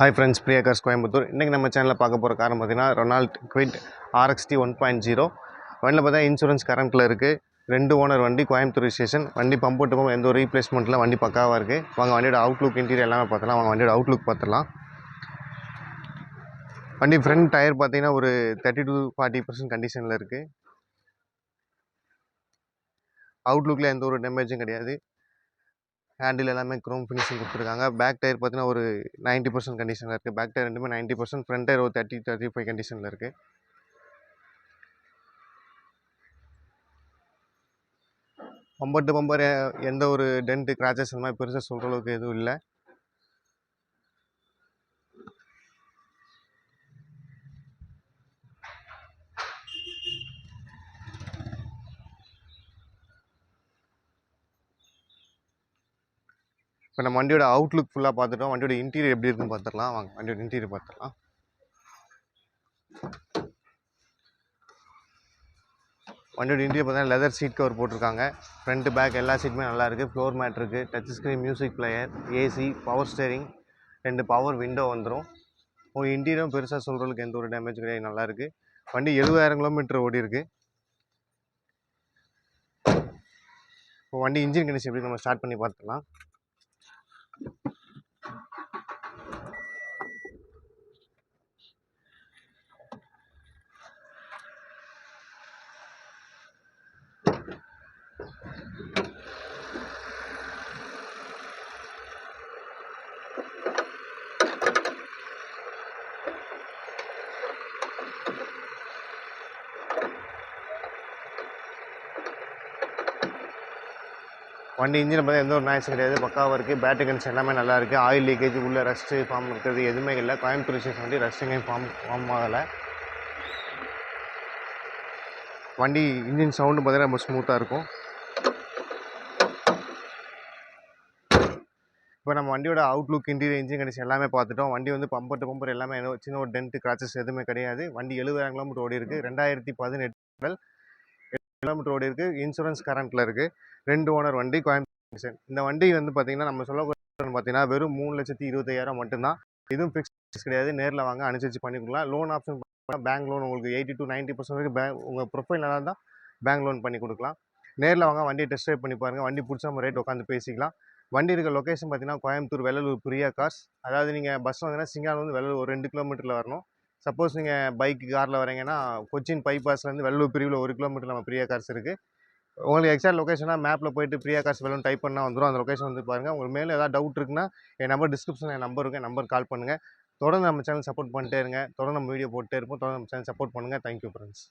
Hi friends, Priya cars Coimbatore. இன்றைக்கி நம்ம சேனலில் பார்க்க போகிற காரணம் பார்த்தீங்கன்னா ரெனால்ட் குவிட் RXT 1.0. வண்டியில் பார்த்தா இன்சூரன்ஸ் கரண்ட்டில் இருக்குது. 2 ஓனர் வண்டி, கோயம்புத்தூர் ஸ்டேஷன். வண்டி பம்பு டு பம்பு எந்த ஒரு ரீப்ளேஸ்மெண்ட்டில் வண்டி பக்காவாக இருக்குது. வாங்க வண்டியோட அவுட்லுக் இன்டீரியர் எல்லாமே பார்த்துலாம். வாங்க வண்டியோட அவுட்லுக் பார்த்துடலாம். வண்டி ஃப்ரண்ட் டயர் பார்த்தீங்கன்னா ஒரு 30 to 40% கண்டிஷனில் இருக்குது. அவுட்லுக்கில் எந்த ஒரு டேமேஜும் கிடையாது. ஹேண்டில் எல்லாமே க்ரோம் ஃபினிஷிங் கொடுத்துருக்காங்க. பேக் டயர் பார்த்தீங்கன்னா ஒரு 90% கண்டிஷனில் இருக்குது. பேக் டயர் ரெண்டுமே 90%. ஃப்ரண்ட் டயர் ஒரு 30-35 கண்டிஷனில் இருக்குது. பம்பர் டு பம்பர் எந்த ஒரு டென்ட்டு கிராச்சஸ் அந்த மாதிரி பெருசாக சொல்கிற அளவுக்கு எதுவும் இல்லை. இப்போ நம்ம வண்டியோட அவுட்லுக் ஃபுல்லாக பார்த்துட்டோம். வண்டியோட இன்டீரியர் எப்படி இருக்குன்னு பார்த்துடலாம். வாங்க வண்டியோட இன்டீரியர் பார்த்துடலாம். வண்டியோட இன்டீரியர் பார்த்தீங்கன்னா லெதர் சீட் கவர் போட்டிருக்காங்க. ஃப்ரண்ட் பேக் எல்லா சீட்டுமே நல்லா இருக்குது. ஃப்ளோர் மேட் இருக்குது. Touch screen, music player, AC, power steering, 2 power window வந்துடும். உங்கள் இன்டீரியரும் பெருசாக சொல்கிறதுக்கு எந்த ஒரு டேமேஜ் கிடையாது, நல்லாயிருக்கு. வண்டி 70,000 கிலோமீட்டர் ஓடி இருக்குது. இப்போ வண்டி இன்ஜின் கண்டிஷன் எப்படி நம்ம ஸ்டார்ட் பண்ணி பார்த்துக்கலாம். வண்டி இன்ஜினை பார்த்தா எந்த ஒரு நாய்ஸும் கிடையாது, பக்காவாக இருக்குது. பேட்டரி கண்டிஷன் எல்லாமே நல்லா இருக்குது. ஆயில் லீக்கேஜ், உள்ள ரஸ்ட்டு ஃபார்ம் இருக்கிறது எதுவுமே இல்லை. கோயம்புத்தூர் ஸ்டேஷன் வண்டி ரஸ்டிங்கையும் ஃபார்ம் ஆகலை. வண்டி இன்ஜின் சவுண்டு பார்த்தீங்கன்னா ரொம்ப ஸ்மூத்தாக இருக்கும். இப்போ நம்ம வண்டியோட அவுட்லுக், இன்டீரியர், இன்ஜின் கண்டிஷன் எல்லாமே பார்த்துட்டோம். வண்டி வந்து பம்பர் டு பம்பர் எல்லாமே சின்ன ஒரு டென்ட்டு கிராச்சஸ் எதுவுமே கிடையாது. வண்டி 70,000 கிலோமீட்டர் ஓடி இருக்குது. 2018 மாடல், 7 கிலோமீட்டர் ஓடி இருக்குது. இன்சூரன்ஸ் கரண்ட்டில் இருக்குது. 2 ஓனர் வண்டி, கோயம்புத்தூர். இந்த வண்டி வந்து பார்த்தீங்கன்னா நம்ம சொல்லக்கூடிய பார்த்தீங்கன்னா வெறும் 3,25,000 மட்டும்தான். இதுவும் ஃபிக்ஸ் கிடையாது. நேரில் வாங்க, அனுசரித்து பண்ணி கொடுக்கலாம். லோன் ஆப்ஷன் பேங்க் லோன் உங்களுக்கு 80 to 90% வரைக்கும் உங்கள் ப்ரொஃபைல் நல்லா இருந்தால் பேங்க் லோன் பண்ணி கொடுக்கலாம். நேரில் வாங்க, வண்டியை டெஸ்ட் ட்ரைவ் பண்ணி பாருங்கள். வண்டி பிடிச்ச நம்ம ரேட் உட்காந்து பேசிக்கலாம். வண்டி இருக்க லொக்கேஷன் பார்த்தீங்கன்னா கோயம்புத்தூர் வெள்ளலூர் பிரியா கார்ஸ். அதாவது நீங்கள் பஸ் வந்தீங்கன்னா சிங்கால் வந்து வெள்ளலூர் ஒரு 2 கிலோமீட்டரில் வரணும். சப்போஸ் நீங்கள் பைக்கு காரில் வரீங்கன்னா கொச்சின் பைபாஸ்லேருந்து வெள்ளலூர் பிரிவில் 1 கிலோமீட்டர் நம்ம பிரியா கார்ஸ் இருக்குது. உங்களுக்கு எக்ஸாக்ட் லொக்கேஷனாக மேப்பில் போய்ட்டு பிரியா கார்ஸ் வெள்ளலூர் டைப் பண்ணால் வந்துடும். அந்த லொக்கேஷன் வந்து பாருங்கள். உங்களுக்கு மேலே ஏதாவது டவுட் இருக்குன்னா என் நம்பர் டிஸ்கிரிப்ஷனில் என் நம்பர் இருக்குது. நம்பர் கால் பண்ணுங்கள். தொடர்ந்து நம்ம சேனல் சப்போர்ட் பண்ணிட்டே இருங்க. தொடர்ந்து நம்ம வீடியோ போட்டுட்டே இருப்போம். தொடர்ந்து நம்ம சேனல் சப்போர்ட் பண்ணுங்கள். Thank you friends.